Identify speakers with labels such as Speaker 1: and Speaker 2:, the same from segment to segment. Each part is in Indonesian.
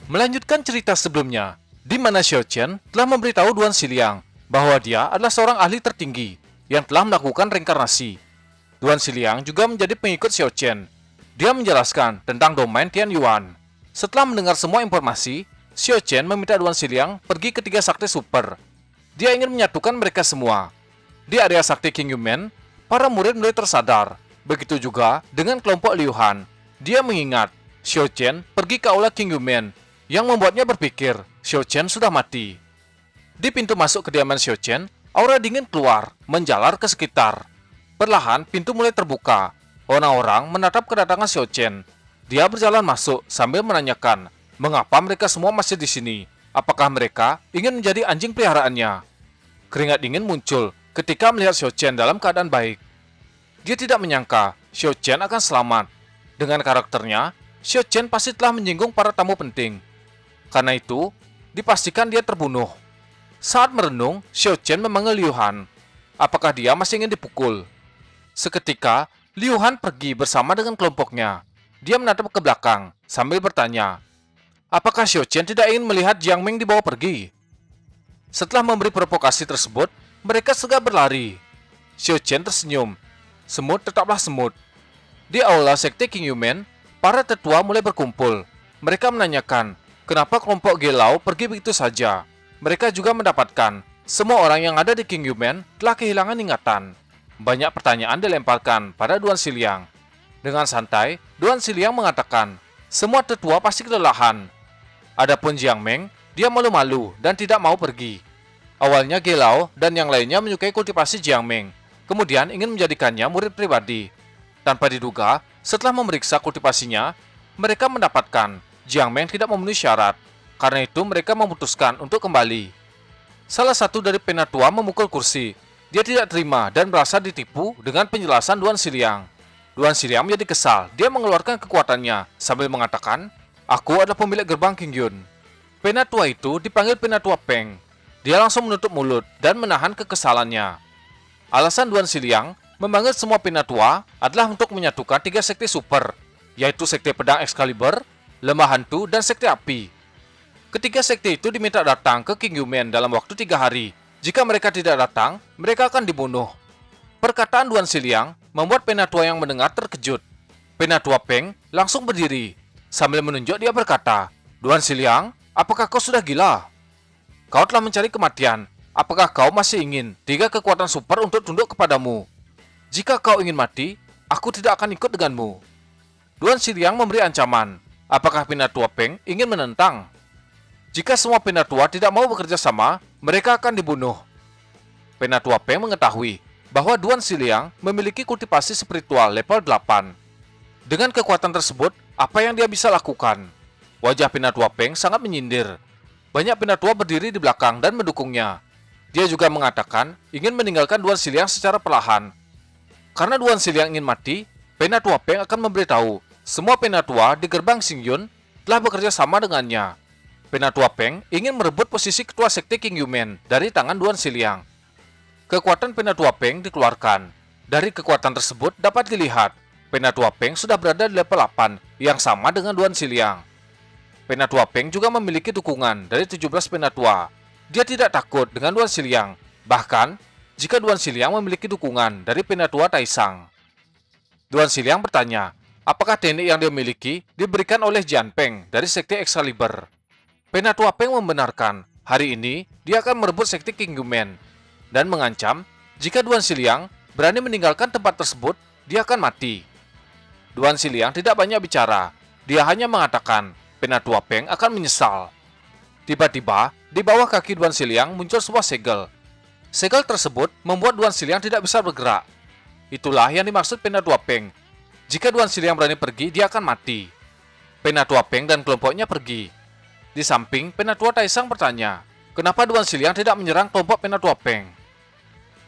Speaker 1: Melanjutkan cerita sebelumnya, di mana Xiao Chen telah memberitahu Duan Xiliang bahwa dia adalah seorang ahli tertinggi yang telah melakukan reinkarnasi. Duan Xiliang juga menjadi pengikut Xiao Chen. Dia menjelaskan tentang domain Tian Yuan. Setelah mendengar semua informasi, Xiao Chen meminta Duan Xiliang pergi ke 3 sakti super. Dia ingin menyatukan mereka semua. Di area sakti King Yumen, para murid mulai tersadar. Begitu juga dengan kelompok Liu Han. Dia mengingat Xiao Chen pergi ke aula King Yumen, yang membuatnya berpikir Xiao Chen sudah mati. Di pintu masuk kediaman Xiao Chen, aura dingin keluar, menjalar ke sekitar. Perlahan, pintu mulai terbuka. Orang-orang menatap kedatangan Xiao Chen. Dia berjalan masuk sambil menanyakan, mengapa mereka semua masih di sini? Apakah mereka ingin menjadi anjing peliharaannya? Keringat dingin muncul ketika melihat Xiao Chen dalam keadaan baik. Dia tidak menyangka Xiao Chen akan selamat. Dengan karakternya, Xiao Chen pasti telah menyinggung para tamu penting. Karena itu, dipastikan dia terbunuh. Saat merenung, Xiao Chen memanggil Liu Han. Apakah dia masih ingin dipukul? Seketika, Liu Han pergi bersama dengan kelompoknya. Dia menatap ke belakang sambil bertanya, apakah Xiao Chen tidak ingin melihat Jiang Ming dibawa pergi? Setelah memberi provokasi tersebut, mereka segera berlari. Xiao Chen tersenyum. Semut tetaplah semut. Di aula sekte King Yumen, para tetua mulai berkumpul. Mereka menanyakan, kenapa kelompok Gelau pergi begitu saja? Mereka juga mendapatkan, semua orang yang ada di King Yumen telah kehilangan ingatan. Banyak pertanyaan dilemparkan pada Duan Xiliang. Dengan santai, Duan Xiliang mengatakan, semua tetua pasti kelelahan. Adapun Jiang Meng, dia malu-malu dan tidak mau pergi. Awalnya Gelau dan yang lainnya menyukai kultivasi Jiang Meng, kemudian ingin menjadikannya murid pribadi. Tanpa diduga, setelah memeriksa kultivasinya, mereka mendapatkan Jiang Meng tidak memenuhi syarat. Karena itu mereka memutuskan untuk kembali. Salah satu dari penatua memukul kursi. Dia tidak terima dan merasa ditipu dengan penjelasan Duan Xiliang. Duan Xiliang menjadi kesal. Dia mengeluarkan kekuatannya sambil mengatakan, aku adalah pemilik gerbang King Yun. Penatua itu dipanggil Penatua Peng. Dia langsung menutup mulut dan menahan kekesalannya. Alasan Duan Xiliang memanggil semua penatua adalah untuk menyatukan 3 sekte super, yaitu sekte pedang Excalibur, lemah hantu, dan sekte api. Ketiga sekte itu diminta datang ke King Yumen dalam waktu 3 hari. Jika mereka tidak datang, mereka akan dibunuh. Perkataan Duan Xiliang membuat penatua yang mendengar terkejut. Penatua Peng langsung berdiri. Sambil menunjuk dia berkata, Duan Xiliang, apakah kau sudah gila? Kau telah mencari kematian. Apakah kau masih ingin 3 kekuatan super untuk tunduk kepadamu? Jika kau ingin mati, aku tidak akan ikut denganmu. Duan Xiliang memberi ancaman. Apakah Penatua Peng ingin menentang? Jika semua penatua tidak mau bekerja sama, mereka akan dibunuh. Penatua Peng mengetahui bahwa Duan Xiliang memiliki kultivasi spiritual level 8. Dengan kekuatan tersebut, apa yang dia bisa lakukan? Wajah Penatua Peng sangat menyindir. Banyak penatua berdiri di belakang dan mendukungnya. Dia juga mengatakan ingin meninggalkan Duan Xiliang secara perlahan. Karena Duan Xiliang ingin mati, Penatua Peng akan memberitahu semua penatua di gerbang Xingyun telah bekerja sama dengannya. Penatua Peng ingin merebut posisi ketua sekte King Yumen dari tangan Duan Xiliang. Kekuatan Penatua Peng dikeluarkan. Dari kekuatan tersebut dapat dilihat, Penatua Peng sudah berada di level 8 yang sama dengan Duan Xiliang. Penatua Peng juga memiliki dukungan dari 17 penatua. Dia tidak takut dengan Duan Xiliang, bahkan jika Duan Xiliang memiliki dukungan dari penatua Taisang. Duan Xiliang bertanya, apakah teknik yang dia miliki diberikan oleh Jian Peng dari sekte Excalibur? Penatua Peng membenarkan, hari ini dia akan merebut sekte King Yumen dan mengancam jika Duan Xiliang berani meninggalkan tempat tersebut, dia akan mati. Duan Xiliang tidak banyak bicara, dia hanya mengatakan Penatua Peng akan menyesal. Tiba-tiba, di bawah kaki Duan Xiliang muncul sebuah segel. Segel tersebut membuat Duan Xiliang tidak bisa bergerak. Itulah yang dimaksud Penatua Peng. Jika Duan Xiliang berani pergi, dia akan mati. Penatua Peng dan kelompoknya pergi. Di samping, Penatua Taisang bertanya, kenapa Duan Xiliang tidak menyerang kelompok Penatua Peng?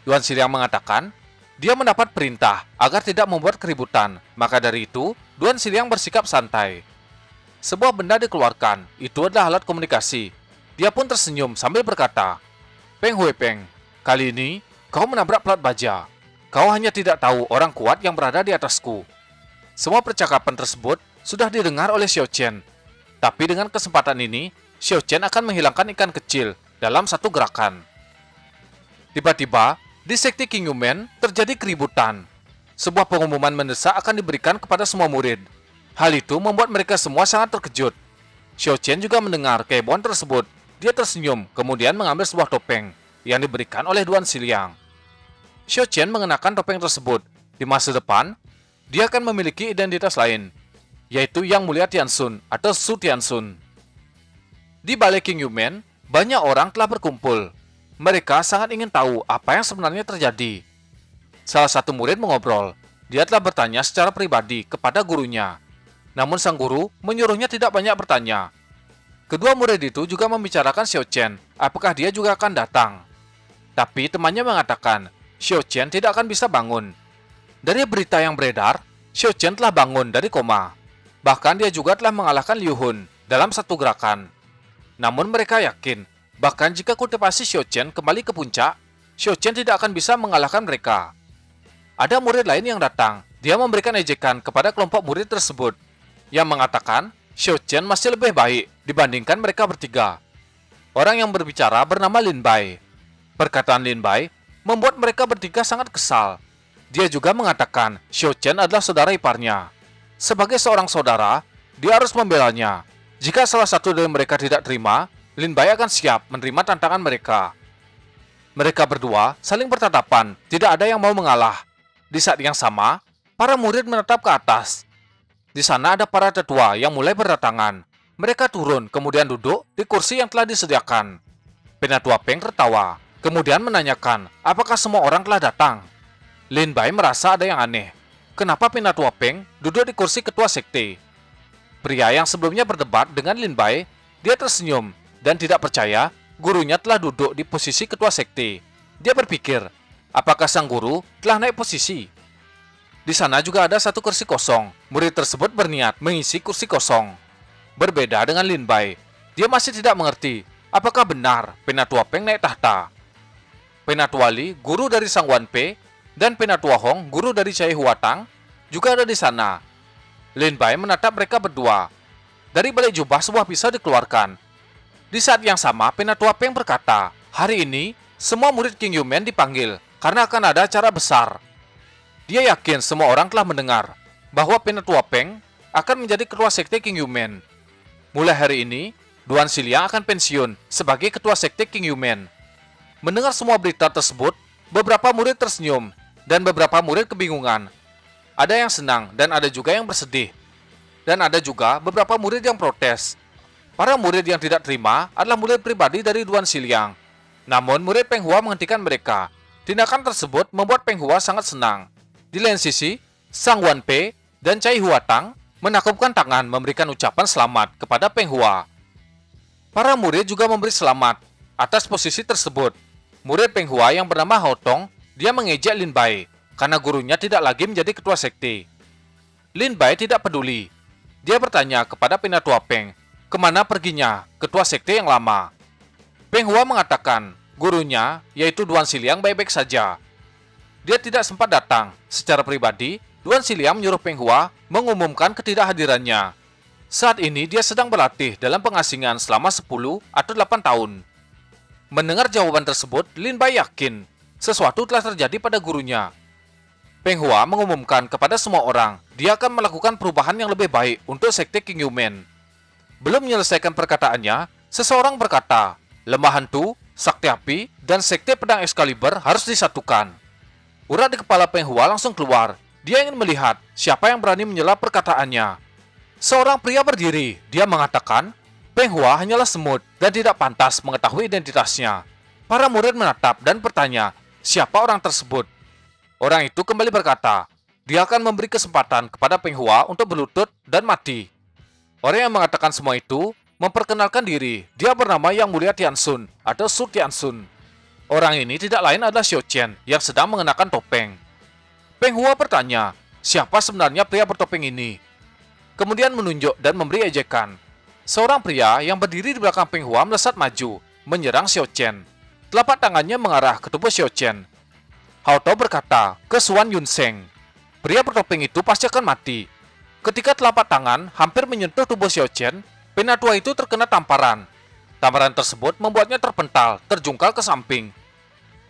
Speaker 1: Duan Xiliang mengatakan, dia mendapat perintah agar tidak membuat keributan, maka dari itu, Duan Xiliang bersikap santai. Sebuah benda dikeluarkan, itu adalah alat komunikasi. Dia pun tersenyum sambil berkata, Peng Hui Peng, kali ini kau menabrak pelat baja. Kau hanya tidak tahu orang kuat yang berada di atasku. Semua percakapan tersebut sudah didengar oleh Xiao Chen. Tapi dengan kesempatan ini, Xiao Chen akan menghilangkan ikan kecil dalam satu gerakan. Tiba-tiba, di sekte King Yumen terjadi keributan. Sebuah pengumuman mendesak akan diberikan kepada semua murid. Hal itu membuat mereka semua sangat terkejut. Xiao Chen juga mendengar kehebohan tersebut. Dia tersenyum, kemudian mengambil sebuah topeng yang diberikan oleh Duan Xiliang. Xiao Chen mengenakan topeng tersebut. Di masa depan, dia akan memiliki identitas lain, yaitu Yang Mulia Tianxun atau Su Tianxun. Di Balai King Yumen, banyak orang telah berkumpul. Mereka sangat ingin tahu apa yang sebenarnya terjadi. Salah satu murid mengobrol. Dia telah bertanya secara pribadi kepada gurunya. Namun sang guru menyuruhnya tidak banyak bertanya. Kedua murid itu juga membicarakan Xiao Chen, apakah dia juga akan datang. Tapi temannya mengatakan, Xiao Chen tidak akan bisa bangun. Dari berita yang beredar, Xiao Chen telah bangun dari koma. Bahkan dia juga telah mengalahkan Liu Hun dalam satu gerakan. Namun mereka yakin, bahkan jika kultivasi Xiao Chen kembali ke puncak, Xiao Chen tidak akan bisa mengalahkan mereka. Ada murid lain yang datang. Dia memberikan ejekan kepada kelompok murid tersebut, yang mengatakan Xiao Chen masih lebih baik dibandingkan mereka bertiga. Orang yang berbicara bernama Lin Bai. Perkataan Lin Bai membuat mereka bertiga sangat kesal. Dia juga mengatakan Xiao Chen adalah saudara iparnya. Sebagai seorang saudara, dia harus membelanya. Jika salah satu dari mereka tidak terima, Lin Bai akan siap menerima tantangan mereka. Mereka berdua saling bertatapan, tidak ada yang mau mengalah. Di saat yang sama, para murid menatap ke atas. Di sana ada para tetua yang mulai berdatangan. Mereka turun, kemudian duduk di kursi yang telah disediakan. Penatua Peng tertawa, kemudian menanyakan apakah semua orang telah datang. Lin Bai merasa ada yang aneh. Kenapa Penatua Peng duduk di kursi ketua sekte? Pria yang sebelumnya berdebat dengan Lin Bai, dia tersenyum dan tidak percaya gurunya telah duduk di posisi ketua sekte. Dia berpikir, apakah sang guru telah naik posisi? Di sana juga ada satu kursi kosong. Murid tersebut berniat mengisi kursi kosong. Berbeda dengan Lin Bai, dia masih tidak mengerti apakah benar Penatua Peng naik tahta. Penatua Li, guru dari Sang Wan Pei, dan Penatua Hong, guru dari Cai Huatang, juga ada di sana. Lin Bai menatap mereka berdua. Dari balik jubah sebuah pisau dikeluarkan. Di saat yang sama, Penatua Peng berkata, hari ini semua murid King Yumen dipanggil karena akan ada acara besar. Dia yakin semua orang telah mendengar bahwa Penatua Peng akan menjadi ketua sekte King Yumen. Mulai hari ini, Duan Xiliang akan pensiun sebagai ketua sekte King Yumen. Mendengar semua berita tersebut, beberapa murid tersenyum dan beberapa murid kebingungan. Ada yang senang dan ada juga yang bersedih. Dan ada juga beberapa murid yang protes. Para murid yang tidak terima adalah murid pribadi dari Duan Xiliang. Namun murid Peng Hua menghentikan mereka. Tindakan tersebut membuat Peng Hua sangat senang. Di lain sisi, Sang Wan Pei dan Cai Huatang menakupkan tangan memberikan ucapan selamat kepada Peng Hua. Para murid juga memberi selamat atas posisi tersebut. Murid Peng Hua yang bernama Hao Tong, dia mengejek Lin Bai karena gurunya tidak lagi menjadi ketua sekte. Lin Bai tidak peduli. Dia bertanya kepada Penatua Peng, kemana perginya ketua sekte yang lama. Peng Hua mengatakan gurunya, yaitu Duan Xiliang, baik-baik saja. Dia tidak sempat datang. Secara pribadi, Duan Xiliang menyuruh Peng Hua mengumumkan ketidakhadirannya. Saat ini dia sedang berlatih dalam pengasingan selama 10 atau 8 tahun. Mendengar jawaban tersebut, Lin Bai yakin sesuatu telah terjadi pada gurunya. Peng Hua mengumumkan kepada semua orang dia akan melakukan perubahan yang lebih baik untuk sekte King Yumen. Belum menyelesaikan perkataannya, seseorang berkata, lemah hantu, sakti api, dan sekte pedang Excalibur harus disatukan. Urat di kepala Peng Hua langsung keluar. Dia ingin melihat siapa yang berani menyela perkataannya. Seorang pria berdiri. Dia mengatakan, Peng Hua hanyalah semut dan tidak pantas mengetahui identitasnya. Para murid menatap dan bertanya, siapa orang tersebut? Orang itu kembali berkata, dia akan memberi kesempatan kepada Peng Hua untuk berlutut dan mati. Orang yang mengatakan semua itu memperkenalkan diri. Dia bernama Yang Mulia Tianxun atau Su Tianxun. Orang ini tidak lain adalah Xiao Chen yang sedang mengenakan topeng. Peng Hua bertanya, siapa sebenarnya pria bertopeng ini? Kemudian menunjuk dan memberi ejekan. Seorang pria yang berdiri di belakang Peng Hua melesat maju, menyerang Xiao Chen. Telapak tangannya mengarah ke tubuh Xiao Chen. Hao Tao berkata ke Suan Yunseng, pria bertopeng itu pasti akan mati. Ketika telapak tangan hampir menyentuh tubuh Xiao Chen, Penatua itu terkena tamparan. Tamparan tersebut membuatnya terpental, terjungkal ke samping.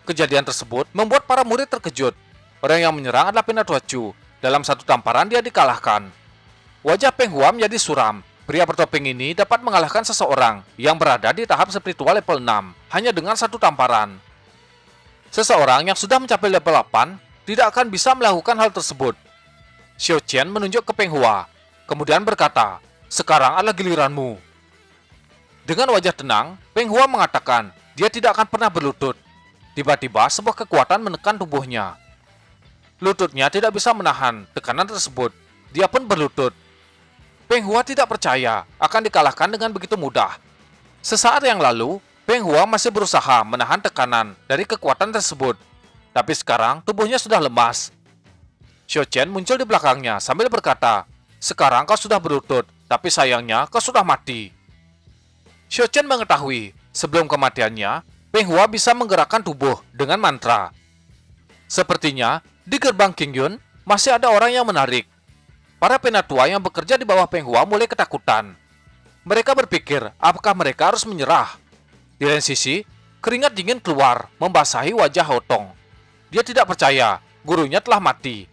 Speaker 1: Kejadian tersebut membuat para murid terkejut. Orang yang menyerang adalah Penatua Chu. Dalam satu tamparan dia dikalahkan. Wajah Peng Hua menjadi suram. Pria bertopeng ini dapat mengalahkan seseorang yang berada di tahap spiritual level 6 hanya dengan satu tamparan. Seseorang yang sudah mencapai level 8 tidak akan bisa melakukan hal tersebut. Xiao Qian menunjuk ke Peng Hua, kemudian berkata, "Sekarang adalah giliranmu." Dengan wajah tenang, Peng Hua mengatakan dia tidak akan pernah berlutut. Tiba-tiba sebuah kekuatan menekan tubuhnya. Lututnya tidak bisa menahan tekanan tersebut. Dia pun berlutut. Peng Hua tidak percaya akan dikalahkan dengan begitu mudah. Sesaat yang lalu, Peng Hua masih berusaha menahan tekanan dari kekuatan tersebut. Tapi sekarang tubuhnya sudah lemas. Xiao Qian muncul di belakangnya sambil berkata, "Sekarang kau sudah berlutut, tapi sayangnya kau sudah mati." Xiao Qian mengetahui sebelum kematiannya, Peng Hua bisa menggerakkan tubuh dengan mantra. Sepertinya di gerbang Qingyun masih ada orang yang menarik. Para penatua yang bekerja di bawah Peng Hua mulai ketakutan. Mereka berpikir apakah mereka harus menyerah. Di lain sisi, keringat dingin keluar membasahi wajah Hotong. Dia tidak percaya gurunya telah mati.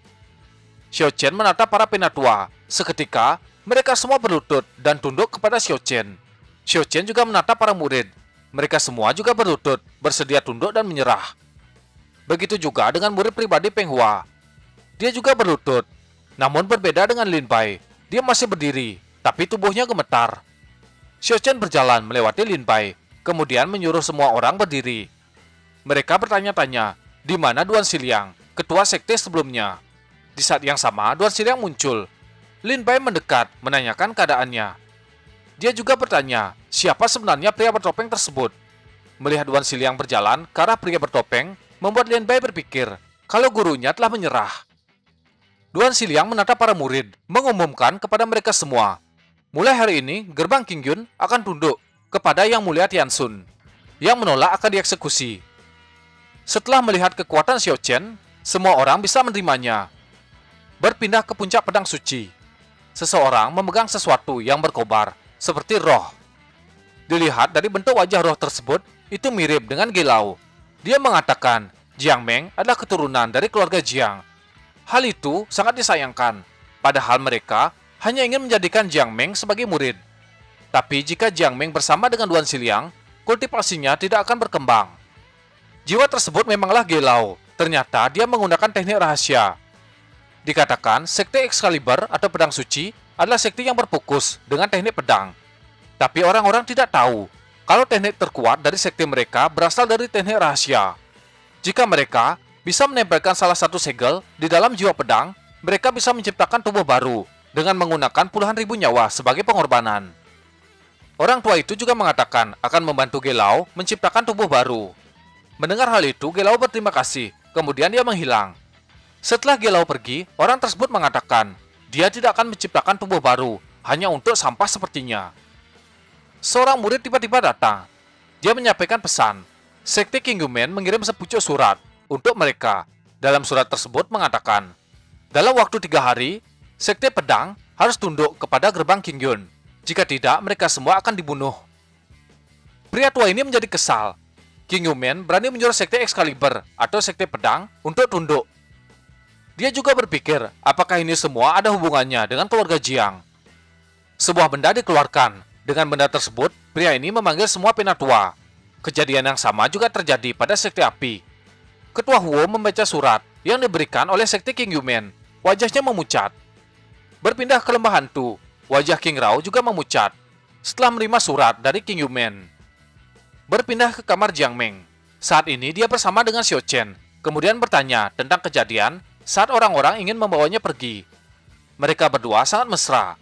Speaker 1: Xiao Qian menatap para penatua. Seketika, mereka semua berlutut dan tunduk kepada Xiao Qian. Xiao Qian juga menatap para murid. Mereka semua juga berlutut, bersedia tunduk dan menyerah. Begitu juga dengan murid pribadi Peng Hua. Dia juga berlutut. Namun berbeda dengan Lin Bai, dia masih berdiri, tapi tubuhnya gemetar. Xiao Qian berjalan melewati Lin Bai, kemudian menyuruh semua orang berdiri. Mereka bertanya-tanya, di mana Duan Xiliang, ketua sekte sebelumnya. Di saat yang sama, Duan Xiliang muncul. Lin Bai mendekat, menanyakan keadaannya. Dia juga bertanya, siapa sebenarnya pria bertopeng tersebut. Melihat Duan Xiliang berjalan ke arah pria bertopeng, membuat Lin Bai berpikir kalau gurunya telah menyerah. Duan Xiliang menatap para murid, mengumumkan kepada mereka semua. Mulai hari ini, gerbang Qingyun akan tunduk kepada Yang Mulia Tianxun. Yang menolak akan dieksekusi. Setelah melihat kekuatan Xiao Qian, semua orang bisa menerimanya. Berpindah ke puncak pedang suci. Seseorang memegang sesuatu yang berkobar, seperti roh. Dilihat dari bentuk wajah roh tersebut, itu mirip dengan Gelau. Dia mengatakan, Jiang Meng adalah keturunan dari keluarga Jiang. Hal itu sangat disayangkan, padahal mereka hanya ingin menjadikan Jiang Meng sebagai murid. Tapi jika Jiang Meng bersama dengan Duan Xiliang, kultivasinya tidak akan berkembang. Jiwa tersebut memanglah Gelau, ternyata dia menggunakan teknik rahasia. Dikatakan, sekte Excalibur atau pedang suci adalah sekte yang berfokus dengan teknik pedang. Tapi orang-orang tidak tahu kalau teknik terkuat dari sekte mereka berasal dari teknik rahasia. Jika mereka bisa menempelkan salah satu segel di dalam jiwa pedang, mereka bisa menciptakan tubuh baru dengan menggunakan puluhan ribu nyawa sebagai pengorbanan. Orang tua itu juga mengatakan akan membantu Gelau menciptakan tubuh baru. Mendengar hal itu, Gelau berterima kasih, kemudian dia menghilang. Setelah Gelau pergi, orang tersebut mengatakan dia tidak akan menciptakan tubuh baru hanya untuk sampah sepertinya. Seorang murid tiba-tiba datang. Dia menyampaikan pesan. Sekte Qingyumen mengirim sepucuk surat untuk mereka. Dalam surat tersebut mengatakan, dalam waktu 3 hari, sekte pedang harus tunduk kepada gerbang Qingyun. Jika tidak, mereka semua akan dibunuh. Pria tua ini menjadi kesal. Qingyumen berani menyuruh sekte Excalibur atau sekte pedang untuk tunduk. Dia juga berpikir, apakah ini semua ada hubungannya dengan keluarga Jiang. Sebuah benda dikeluarkan. Dengan benda tersebut, pria ini memanggil semua penatua. Kejadian yang sama juga terjadi pada sekte api. Ketua Huo membaca surat yang diberikan oleh sekte Qingyumen. Wajahnya memucat. Berpindah ke lembah hantu, wajah King Rao juga memucat setelah menerima surat dari Qingyumen. Berpindah ke kamar Jiang Meng. Saat ini dia bersama dengan Xiao Qian, kemudian bertanya tentang kejadian saat orang-orang ingin membawanya pergi. Mereka berdua sangat mesra.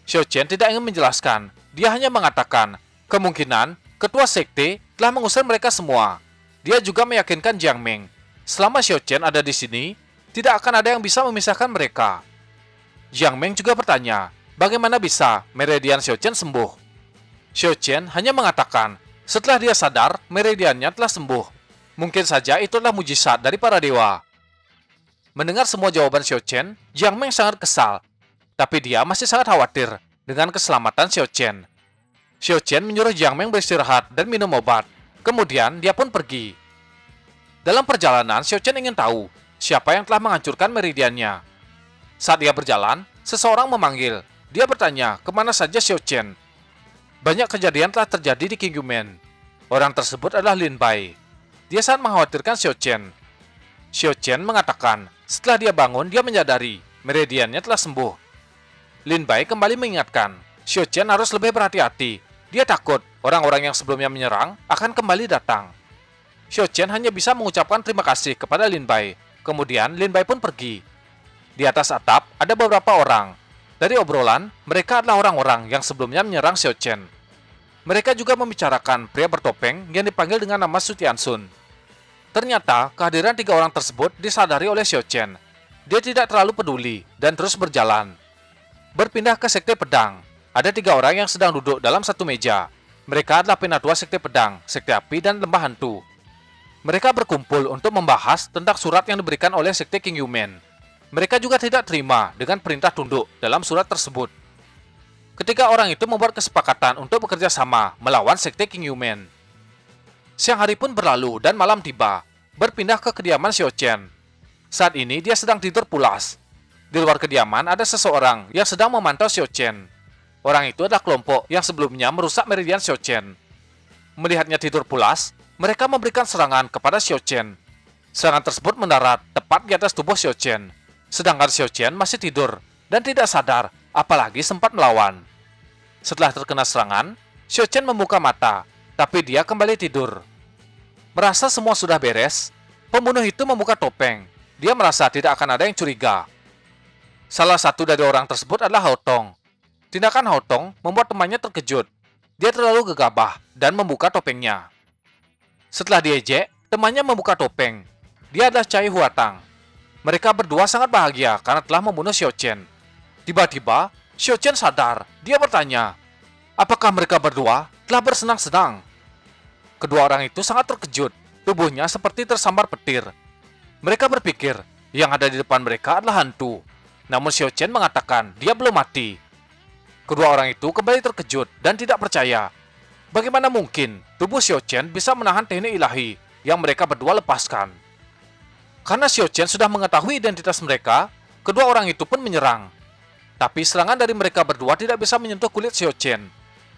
Speaker 1: Xiao Qian tidak ingin menjelaskan, dia hanya mengatakan kemungkinan ketua sekte telah mengusir mereka semua. Dia juga meyakinkan Jiang Meng, selama Xiao Qian ada di sini, tidak akan ada yang bisa memisahkan mereka. Jiang Meng juga bertanya, bagaimana bisa meridian Xiao Qian sembuh? Xiao Qian hanya mengatakan, setelah dia sadar, meridiannya telah sembuh. Mungkin saja itu adalah mujizat dari para dewa. Mendengar semua jawaban Xiao Qian, Jiang Meng sangat kesal. Tapi dia masih sangat khawatir dengan keselamatan Xiao Qian. Xiao Qian menyuruh Jiang Meng beristirahat dan minum obat. Kemudian dia pun pergi. Dalam perjalanan, Xiao Qian ingin tahu siapa yang telah menghancurkan meridiannya. Saat dia berjalan, seseorang memanggil. Dia bertanya kemana saja Xiao Qian. Banyak kejadian telah terjadi di Qingyu-men. Orang tersebut adalah Lin Bai. Dia sangat mengkhawatirkan Xiao Qian. Xiao Qian mengatakan setelah dia bangun, dia menyadari meridiannya telah sembuh. Lin Bai kembali mengingatkan, Xiao Qian harus lebih berhati-hati. Dia takut orang-orang yang sebelumnya menyerang akan kembali datang. Xiao Qian hanya bisa mengucapkan terima kasih kepada Lin Bai. Kemudian Lin Bai pun pergi. Di atas atap ada beberapa orang. Dari obrolan, mereka adalah orang-orang yang sebelumnya menyerang Xiao Qian. Mereka juga membicarakan pria bertopeng yang dipanggil dengan nama Su Tianxun. Ternyata kehadiran 3 orang tersebut disadari oleh Xiao Qian. Dia tidak terlalu peduli dan terus berjalan. Berpindah ke Sekte Pedang. Ada 3 orang yang sedang duduk dalam satu meja. Mereka adalah penatua Sekte Pedang, Sekte Api, dan Lembah Hantu. Mereka berkumpul untuk membahas tentang surat yang diberikan oleh Sekte Qingyu-men. Mereka juga tidak terima dengan perintah tunduk dalam surat tersebut. Ketiga orang itu membuat kesepakatan untuk bekerja sama melawan Sekte Qingyu-men. Siang hari pun berlalu dan malam tiba. Berpindah ke kediaman Xiao Qian. Saat ini dia sedang tidur pulas. Di luar kediaman ada seseorang yang sedang memantau Xiao Qian. Orang itu adalah kelompok yang sebelumnya merusak meridian Xiao Qian. Melihatnya tidur pulas, mereka memberikan serangan kepada Xiao Qian. Serangan tersebut mendarat tepat di atas tubuh Xiao Qian. Sedangkan Xiao Qian masih tidur dan tidak sadar, apalagi sempat melawan. Setelah terkena serangan, Xiao Qian membuka mata, tapi dia kembali tidur. Merasa semua sudah beres, pembunuh itu membuka topeng. Dia merasa tidak akan ada yang curiga. Salah satu dari orang tersebut adalah Hao Tong. Tindakan Hao Tong membuat temannya terkejut. Dia terlalu gegabah dan membuka topengnya. Setelah diejek, temannya membuka topeng. Dia adalah Cai Huatang. Mereka berdua sangat bahagia karena telah membunuh Xiao Qian. Tiba-tiba, Xiao Qian sadar. Dia bertanya, apakah mereka berdua telah bersenang-senang? Kedua orang itu sangat terkejut. Tubuhnya seperti tersambar petir. Mereka berpikir, yang ada di depan mereka adalah hantu. Namun Xiao Qian mengatakan dia belum mati. Kedua orang itu kembali terkejut dan tidak percaya. Bagaimana mungkin tubuh Xiao Qian bisa menahan teknik ilahi yang mereka berdua lepaskan? Karena Xiao Qian sudah mengetahui identitas mereka, kedua orang itu pun menyerang. Tapi serangan dari mereka berdua tidak bisa menyentuh kulit Xiao Qian.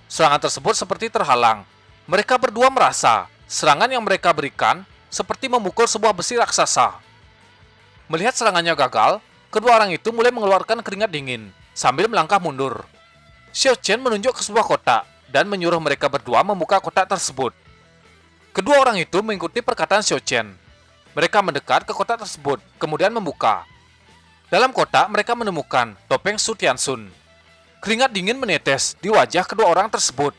Speaker 1: Serangan tersebut seperti terhalang. Mereka berdua merasa serangan yang mereka berikan seperti memukul sebuah besi raksasa. Melihat serangannya gagal, kedua orang itu mulai mengeluarkan keringat dingin sambil melangkah mundur. Xiao Qian menunjuk ke sebuah kotak dan menyuruh mereka berdua membuka kotak tersebut. Kedua orang itu mengikuti perkataan Xiao Qian. Mereka mendekat ke kotak tersebut, kemudian membuka. Dalam kotak, mereka menemukan topeng Su Tianxun. Keringat dingin menetes di wajah kedua orang tersebut.